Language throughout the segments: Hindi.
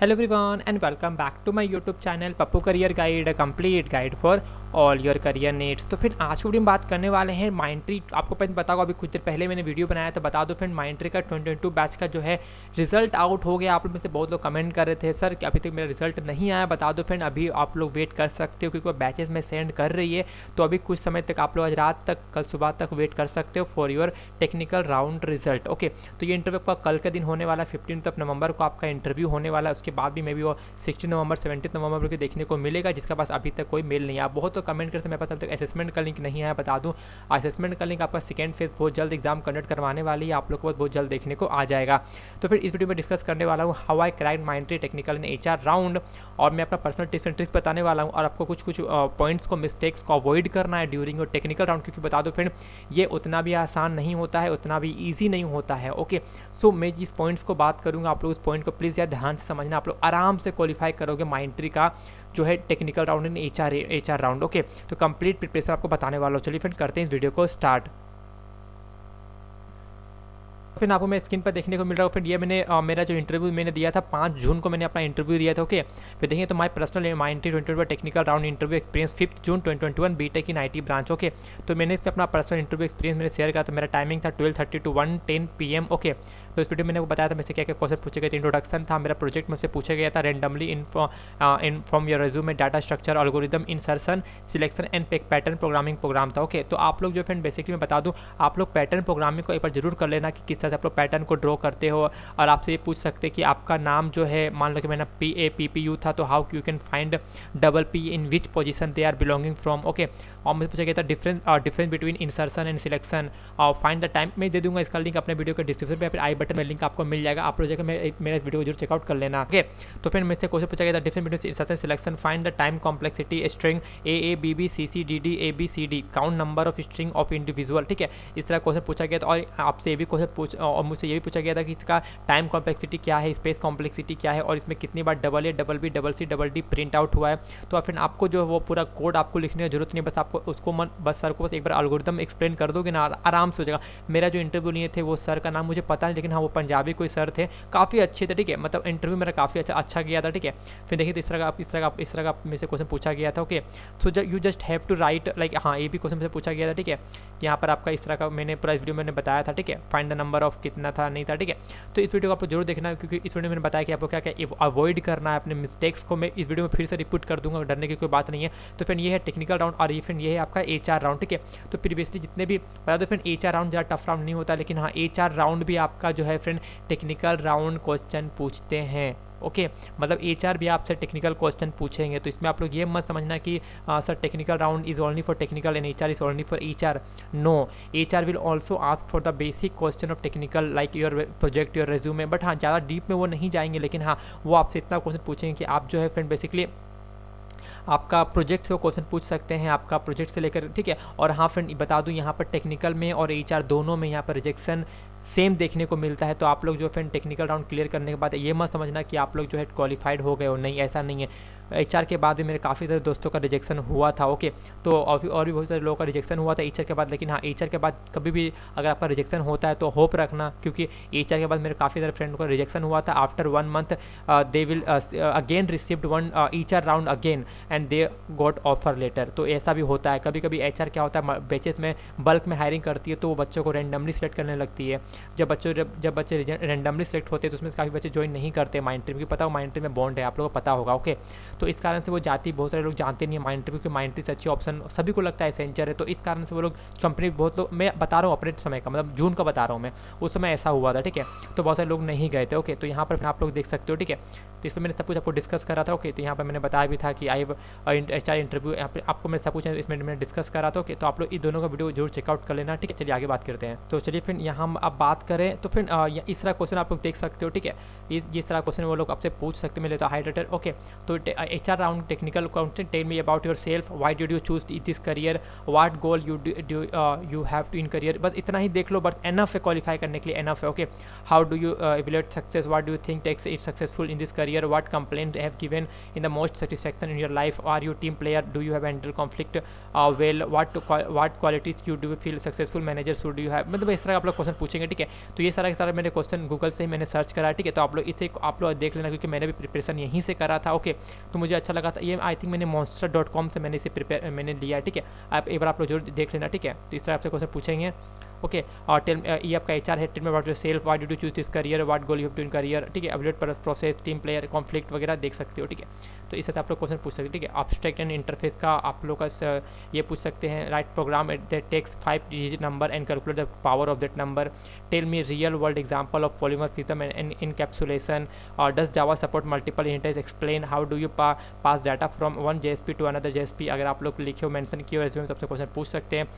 Hello everyone and welcome back to my YouTube channel Pappu career guide, complete guide for all your career needs. तो फिर आज की वीडियो में बात करने वाले हैं माइंट्री। आपको पता होगा, अभी कुछ देर पहले मैंने वीडियो बनाया तो बता दो फ्रेंड, माइंट्री का 2022 बैच का जो है रिजल्ट आउट हो गया। आप लोग में से बहुत लोग कमेंट कर रहे थे सर कि अभी तक मेरा रिजल्ट नहीं आया। बता दो फ्रेंड, अभी आप लोग वेट कर सकते हो क्योंकि वो बैचेस में सेंड कर रही है। तो अभी कुछ समय तक आप लोग आज रात तक, कल सुबह तक वेट कर सकते हो for your technical round result. Okay, तो ये इंटरव्यू आपका कल के दिन होने वाला, 15 नवंबर को आपका इंटरव्यू होने वाला है। उसके बाद भी मे बी वो 16 नवंबर 17 नवंबर को देखने को मिलेगा, जिसके पास अभी तक कोई मेल नहीं है। आप बहुत तो कमेंट करते मेरे पास अब तक असेसमेंट का लिंक नहीं आया। बता दूं, असेसमेंट का लिंक आपका सेकंड फेज बहुत जल्द एग्जाम कंडक्ट करवाने वाली है, आप लोग को बहुत जल्द देखने को आ जाएगा। तो फिर इस वीडियो में डिस्कस करने वाला हूँ how I cracked माइंट्री technical in HR round, और मैं अपना पर्सनल टिप्स एंड ट्रिक्स बताने वाला हूँ, और आपको कुछ पॉइंट्स को, मिस्टेक्स को अवॉइड करना है ड्यूरिंग योर टेक्निकल राउंड। क्योंकि बता दो फ्रेंड, ये उतना भी आसान नहीं होता है, उतना भी ईजी नहीं होता है। ओके, सो मैं जिस पॉइंट्स को बात करूँगा, आप लोग उस पॉइंट को प्लीज़ यार ध्यान से समझना। आप लोग आराम से क्वालिफाई करोगे माइंट्री का जो है technical round in HR round. Okay, तो कंप्लीट प्रिपरेशन आपको बताने वाला हूँ। चलिए फ्रेंड, करते हैं इस वीडियो को स्टार्ट। फिर आपको मैं स्क्रीन पर देखने को मिल रहा है फिर ये मैंने मेरा जो इंटरव्यू मैंने दिया था 5 जून को मैंने अपना इंटरव्यू दिया था। ओके, फिर देखिए तो my personal Mindtree 2021 technical round interview experience 5 June 2021 BTech in IT branch. Okay, तो मैंने इस पर अपना पर्सनल इंटरव्यू एक्सपीरियंस मैंने शेयर करा था। मेरा टाइमिंग था 12:30 to 1:10 PM। ओके, तो इस वीडियो में मैंने बताया था मेरे से क्या क्या क्वेश्चन पूछे गए थे। इंट्रोडक्शन था, मेरा प्रोजेक्ट में से पूछा गया था randomly in from your resume data structure algorithm insertion selection and pattern programming program था। ओके, तो आप लोग जो फ्रेंड बेसिकली मैं बता दूं, आप लोग पैटर्न प्रोग्रामिंग को एक बार जरूर कर लेना कि किस तरह से आप लोग पैटर्न को ड्रॉ करते हो। और आपसे ये पूछ सकते हैं कि आपका नाम जो है, मान लो कि मैंने PAPPU था, तो how you can find double P in which position they are belonging from. Okay, और मुझे पूछा गया था difference between insertion and selection और फाइंड द टाइम। मैं दे दूंगा इसका लिंक अपने वीडियो के डिस्क्रिप्शन पे, फिर आई बटन में लिंक आपको मिल जाएगा। आप लोग जाकर मेरा इस वीडियो को जरूर चेकआउट कर लेना। ओके, तो फिर मुझसे क्वेश्चन पूछा गया था difference between insertion selection, find the time complexity string AABBCCDD ABCD, count number of string of individual. ठीक है, इस तरह क्वेश्चन पूछा गया था। और आपसे ये भी क्वेश्चन और मुझसे ये भी पूछा गया था कि इसका टाइम कॉम्प्लेक्सिटी क्या है, स्पेस कॉम्प्लेक्सिटी क्या है, और इसमें कितनी बार AA, BB, CC, DD print out हुआ है। तो फिर आपको जो वो पूरा कोड आपको लिखने की जरूरत नहीं, बस आपको उसको बस सर को बस एक बार एल्गोरिथम एक्सप्लेन कर दोगे ना, आराम से हो जाएगा। मेरा जो इंटरव्यू लिए थे वो सर का नाम मुझे पता नहीं, लेकिन हाँ वो पंजाबी कोई सर थे, काफ़ी अच्छे थे। ठीक है, मतलब इंटरव्यू मेरा काफ़ी अच्छा गया था। ठीक है, फिर देखिए तो इस तरह का मेरे से क्वेश्चन पूछा गया था। Okay, so you just have to write like, हाँ ये भी क्वेश्चन मुझे पूछा गया था। ठीक है, यहाँ पर आपका इस तरह का मैंने पूरा इस वीडियो मैंने बताया था। ठीक है, फाइंड द नंबर ऑफ कितना था नहीं था। ठीक है, तो इस वीडियो को आपको जरूर देखना, क्योंकि इस वीडियो में मैंने बताया कि आपको क्या क्या अवॉइड करना है। अपने मिस्टेक्स को मैं इस वीडियो में फिर से रिपीट कर दूंगा, डरने की कोई बात नहीं है। तो फिर ये है टेक्निकल राउंड, और ये फिर ये है आपका HR राउंड। ठीक है, तो प्रीवियसली जितने भी बता दो फ्रेंड, HR राउंड ज़्यादा टफ राउंड नहीं होता, लेकिन हाँ HR राउंड भी आपका जो है फ्रेंड टेक्निकल राउंड क्वेश्चन पूछते हैं। ओके, मतलब HR भी आपसे टेक्निकल क्वेश्चन पूछेंगे। तो इसमें आप लोग ये मत समझना कि sir technical round is only for technical and HR is only for HR। No, HR will also ask for the basic question of technical like your project, your resume. But हाँ ज़्यादा डीप में वो नहीं जाएंगे, लेकिन हाँ वो आपसे इतना क्वेश्चन पूछेंगे कि आप जो है फ्रेंड बेसिकली आपका प्रोजेक्ट से वो क्वेश्चन पूछ सकते हैं, आपका प्रोजेक्ट से लेकर। ठीक है, और हाँ फ्रेंड बता दूं, यहाँ पर टेक्निकल में और HR दोनों में यहाँ पर रिजेक्शन सेम देखने को मिलता है। तो आप लोग जो फ्रेंड टेक्निकल राउंड क्लियर करने के बाद ये मत समझना कि आप लोग जो है क्वालिफाइड हो गए हो, नहीं ऐसा नहीं है। HR के बाद भी मेरे काफ़ी सारे दोस्तों का रिजेक्शन हुआ था। ओके, तो और भी बहुत सारे लोगों का रिजेक्शन हुआ था HR के बाद। लेकिन हाँ HR के बाद कभी भी अगर आपका रिजेक्शन होता है तो होप रखना, क्योंकि HR के बाद मेरे काफ़ी सारे फ्रेंड को रिजेक्शन हुआ था। After 1 month they will again received one HR round again and they got offer letter. तो ऐसा भी होता है। कभी कभी HR क्या होता है, बैचेस में बल्क में हायरिंग करती है, तो वो बच्चों को रैंडमली सिलेक्ट करने लगती है। जब बच्चे रैंडमली सिलेक्ट होते हैं तो उसमें काफ़ी बच्चे ज्वाइन नहीं करते माइंट्री में, क्योंकि पता हो माइंट्री में बॉन्ड है, आप लोगों को पता होगा। ओके, तो इस कारण से वो जाती, बहुत सारे लोग जानते नहीं है माइंट्री, क्योंकि माइंट्री से अच्छी ऑप्शन सभी को लगता है एसेंचर है। तो इस कारण से वो लोग कंपनी बहुत लोग, मैं बता रहा हूँ अपने समय का, मतलब जून का बता रहा हूँ मैं, उस समय ऐसा हुआ था। ठीक है, तो बहुत सारे लोग नहीं गए थे। ओके, तो यहाँ पर आप लोग देख सकते हो। ठीक है, तो इस पर मैंने सब कुछ आपको डिस्कस करा था। ओके, तो यहाँ पर मैंने बताया भी था कि HR इंटरव्यू यहाँ पर आपको मैं सब कुछ इसमें मैंने डिस्कस करा था। ओके, तो आप लोग इन दोनों का वीडियो जरूर चेकआउट कर लेना। ठीक है, चलिए आगे बात करते हैं। तो चलिए फिर यहाँ हम अब बात करें तो फिर इस तरह क्वेश्चन आप लोग देख सकते हो। ठीक है, इस तरह क्वेश्चन वो लोग आपसे पूछ सकते हैं, मैं लेता हाइड्रेटर। ओके, तो HR round technical question, tell me about yourself, why did you choose this career, what goal you have to in career, बस इतना ही देख लो, बस एनफ है क्वालिफाई करने के लिए, एनफ है। Okay, how do you evaluate success, what do you think takes it successful in this career, what complaint have given in the most satisfaction in your life, are you team player, do you have handle conflict well, what qualities you do feel successful manager should you have, मतलब इस तरह आप लोग क्वेश्चन पूछेंगे, ठीक है। तो ये सारा मैंने क्वेश्चन गूगल से ही मैंने सर्च करा, ठीक है। तो आप लोग इसे आप लोग देख लेना, क्योंकि मैंने भी प्रिपरेशन यहीं से करा था। ओके, तो मुझे अच्छा लगा था ये, आई थिंक मैंने monster.com से मैंने इसे प्रिपेयर मैंने लिया, ठीक है। आप एक बार आप लोग जरूर देख लेना, ठीक है। तो इस तरह आपसे क्वेश्चन पूछेंगे। ओके, और ये आपका HR है, tell me about yourself, why did you choose this career, what goal you have to in career, ठीक है। Evaluate process, team player, conflict वगैरह देख सकते हो, ठीक है। तो इससे आप लोग क्वेश्चन पूछ सकते हैं, ठीक है। एब्स्ट्रैक्ट एंड इंटरफेस का आप लोग का ये पूछ सकते हैं, write program that takes 5 digit number and calculate the power of that number, tell me real world example of polymorphism and encapsulation, और does Java support multiple interface, explain how do you pass data from one JSP to another JSP। अगर आप लोग लिखे हो, मेंशन किए हो रेज्यूमे में, तब से क्वेश्चन पूछ सकते हैं।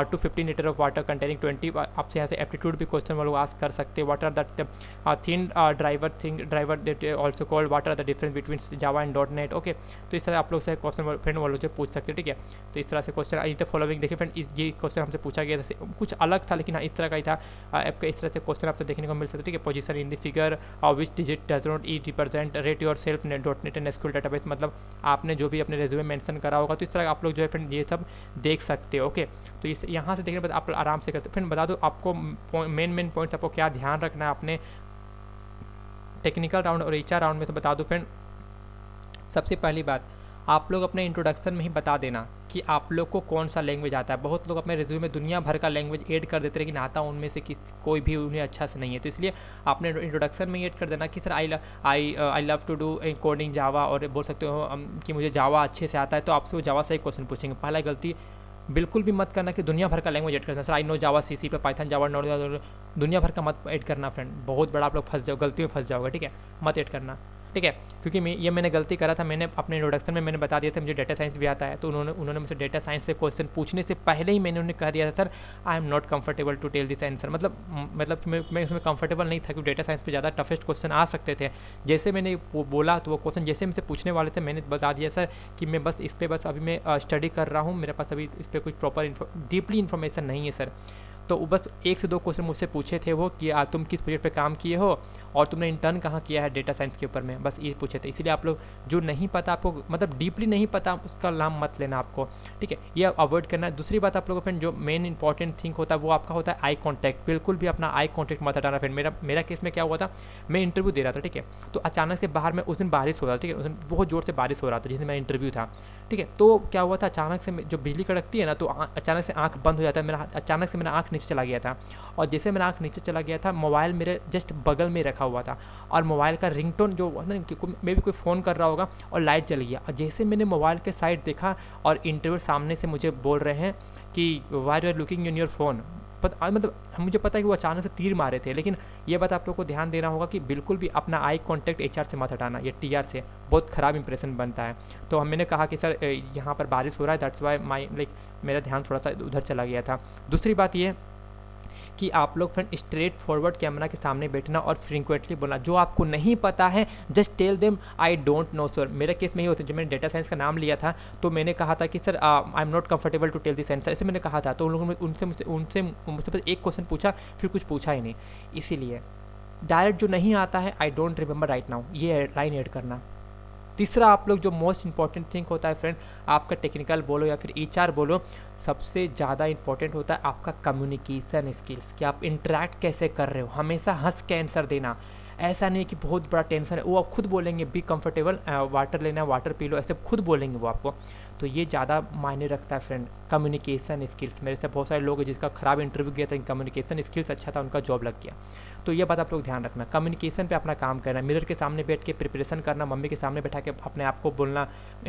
215 लीटर ऑफ वाटर कंटेनिंग 20, आपसे यहाँ से एप्टीट्यूड भी क्वेश्चन वो लोग आस्क कर सकते हैं। What are the thin driver that also called, what are the difference between Java and .NET। Okay, तो इस तरह आप लोग से क्वेश्चन फ्रेंड वो लोग से पूछ सकते हैं, ठीक है। तो इस तरह से क्वेश्चन आई द फॉलोइंग, देखिए फ्रेंड, ये क्वेश्चन हमसे पूछा गया था, कुछ अलग था लेकिन इस तरह का ही था। आपका इस तरह से क्वेश्चन आपको देखने को मिल सकता है, ठीक है। Position in the figure, which digit does not E represent, rate your self .NET and SQL database, मतलब आपने जो भी अपने रेज्यूमे मेंशन करा होगा, तो इस तरह आप लोग जो है फ्रेंड ये सब देख सकते हो। ओके, तो इस यहाँ से देखने के बाद आप आराम से करते। फ्रेंड बता दो आपको मेन पॉइंट्स आपको क्या ध्यान रखना है अपने टेक्निकल राउंड और HR राउंड में से बता दो फ्रेंड। सबसे पहली बात, आप लोग अपने इंट्रोडक्शन में ही बता देना कि आप लोग को कौन सा लैंग्वेज आता है। बहुत लोग अपने रिज्यूमे में दुनिया भर का लैंग्वेज ऐड कर देते हैं, लेकिन आता उनमें से कोई भी उन्हें अच्छा से नहीं है। तो इसलिए आपने इंट्रोडक्शन में ऐड कर देना कि sir I love to do coding Java, और बोल सकते हो कि मुझे जावा अच्छे से आता है, तो आपसे वो जावा से ही क्वेश्चन पूछेंगे। पहला गलती बिल्कुल भी मत करना कि दुनिया भर का लैंग्वेज ऐड करना, sir I know Java, CC पे पाइथन, जावा, दुनिया भर का मत ऐड करना फ्रेंड, बहुत बड़ा आप लोग फंस जाओ, गलती में फंस जाओगे, ठीक है। मत ऐड करना, ठीक है, क्योंकि मैंने गलती करा था। मैंने अपने इंट्रोडक्शन में मैंने बता दिया था मुझे डेटा साइंस भी आता है, तो उन्होंने मुझसे डेटा साइंस से क्वेश्चन पूछने से पहले ही मैंने उन्हें कह दिया था, sir I am not comfortable to tell this answer, मतलब मैं उसमें कंफर्टेबल नहीं था, क्योंकि डेटा साइंस पे ज़्यादा टफेस्ट क्वेश्चन आ सकते थे। जैसे मैंने वो बोला, तो वो क्वेश्चन जैसे मुझसे पूछने वाले थे, मैंने बता दिया सर कि मैं बस इस पर बस अभी मैं स्टडी कर रहा हूँ, मेरे पास अभी इस पर कुछ प्रॉपर डीपली इन्फॉर्मेशन नहीं है सर। तो बस 1 से 2 क्वेश्चन मुझसे पूछे थे वो कि तुम किस प्रोजेक्ट पे काम किए हो और तुमने इंटर्न कहाँ किया है डेटा साइंस के ऊपर में, बस ये पूछे थे। इसीलिए आप लोग जो नहीं पता, आपको मतलब डीपली नहीं पता, उसका नाम मत लेना आपको, ठीक है, ये अवॉइड करना है। दूसरी बात आप लोगों फ्रेंड, जो मेन इंपॉर्टेंट थिंग होता है वो आपका होता है आई कॉन्टैक्ट। बिल्कुल भी अपना आई कॉन्टैक्ट मत हटाना फ्रेंड। मेरा केस में क्या हुआ था, मैं इंटरव्यू दे रहा था, ठीक है, तो अचानक से बाहर में उस दिन बारिश हो रहा था, ठीक है, उस दिन बहुत जोर से बारिश हो रहा था जिस दिन मेरा इंटरव्यू था, ठीक है। तो क्या हुआ था, अचानक से जो बिजली कड़कती है ना, तो अचानक से आँख बंद हो जाता है, अचानक से मेरा आँख नीचे चला गया था, और जैसे मेरा आँख नीचे चला गया था, मोबाइल मेरे जस्ट बगल में रखा हुआ था, और मोबाइल का रिंगटोन जो मे भी कोई फ़ोन कर रहा होगा, और लाइट जल गया। और जैसे मैंने मोबाइल के साइड देखा और इंटरव्यू सामने से मुझे बोल रहे हैं कि why you are looking in your phone, मतलब मुझे पता है कि वो अचानक से तीर मारे थे। लेकिन ये बात आप लोग को ध्यान देना होगा कि बिल्कुल भी अपना आई कॉन्टैक्ट HR से मत हटाना, ये TR से बहुत ख़राब इंप्रेशन बनता है। तो मैंने कहा कि सर यहाँ पर बारिश हो रहा है, दैट्स वाई मेरा ध्यान थोड़ा सा उधर चला गया था। दूसरी बात ये कि आप लोग फ्रेंड स्ट्रेट फॉरवर्ड कैमरा के सामने बैठना और फ्रीक्वेंटली बोलना, जो आपको नहीं पता है just tell them I don't know sir. मेरा केस में ही होता है, जब मैंने डेटा साइंस का नाम लिया था तो मैंने कहा था कि sir I am not comfortable to tell this answer, ऐसे मैंने कहा था। तो उन लोगों ने उनसे बस एक क्वेश्चन पूछा, फिर कुछ पूछा ही नहीं। इसीलिए डायरेक्ट जो नहीं आता है I don't remember right now, ये लाइन ऐड करना। तीसरा आप लोग जो मोस्ट इंपॉर्टेंट थिंग होता है फ्रेंड, आपका टेक्निकल बोलो या फिर HR बोलो, सबसे ज़्यादा इंपॉर्टेंट होता है आपका कम्युनिकेशन स्किल्स, कि आप इंटरेक्ट कैसे कर रहे हो। हमेशा हंस के आंसर देना, ऐसा नहीं कि बहुत बड़ा टेंशन है, वो आप खुद बोलेंगे बी कंफर्टेबल, वाटर लेना है वाटर पी लो, ऐसे खुद बोलेंगे वो आपको। तो ये ज़्यादा मायने रखता है फ्रेंड, कम्युनिकेशन स्किल्स। मेरे से बहुत सारे लोग हैं जिसका ख़राब इंटरव्यू गया था, कम्युनिकेशन स्किल्स अच्छा था, उनका जॉब लग गया। तो ये बात आप लोग ध्यान रखना, कम्युनिकेशन पे अपना काम करना, मिरर के सामने बैठ के प्रिपरेशन करना, मम्मी के सामने बैठा के अपने आप को बोलना,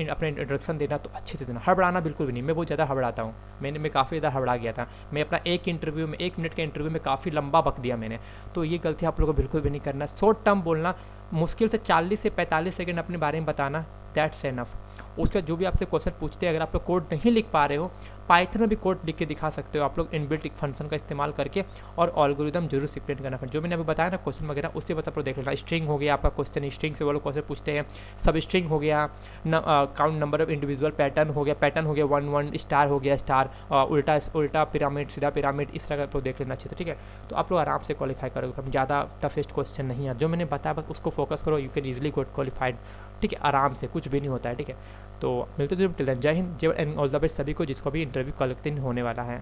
अपने इंट्रोडक्शन देना, तो अच्छे से देना। हड़बड़ाना बिल्कुल भी नहीं, मैं बहुत ज़्यादा हड़बड़ाता हूँ, मैं काफ़ी ज़्यादा हड़बड़ा गया था। मैं अपना एक इंटरव्यू में 1 मिनट के इंटरव्यू में काफ़ी लंबा वक्त दिया मैंने, तो ये गलती आप लोगों को बिल्कुल भी नहीं करना। शॉर्ट टर्म बोलना, मुश्किल से 40 से 45 सेकंड अपने बारे में बताना, दैट्स एनफ। उसका जो भी आपसे क्वेश्चन पूछते हैं, अगर आप लोग कोड नहीं लिख पा रहे हो पाइथन में भी कोड लिख के दिखा सकते हो आप लोग इनबिल्ट फंक्शन का इस्तेमाल करके, और एल्गोरिदम जरूर एक्सप्लेन करना। जो मैंने अभी बताया ना क्वेश्चन वगैरह, उससे बता पर देख लेना। स्ट्रिंग हो गया आपका क्वेश्चन, स्ट्रिंग से वो लोग क्वेश्चन पूछते हैं। सब स्ट्रिंग हो गया, count number of individual, pattern हो गया 1 1, स्टार हो गया स्टार, उल्टा पिरामिड, सीधा पिरामिड, इस तरह का देख लेना अच्छे से, ठीक है। तो आप लोग आराम से क्वालिफाई करोगे, ज़्यादा टफेस्ट क्वेश्चन नहीं है। जो मैंने बताया बस उसको फोकस करो, you can easily get qualified, ठीक है, आराम से, कुछ भी नहीं होता है, ठीक है। तो मिलते जरूर, जय हिंद, जय एंड ऑल द बेस्ट सभी को जिसको भी इंटरव्यू कल दिन होने वाला है।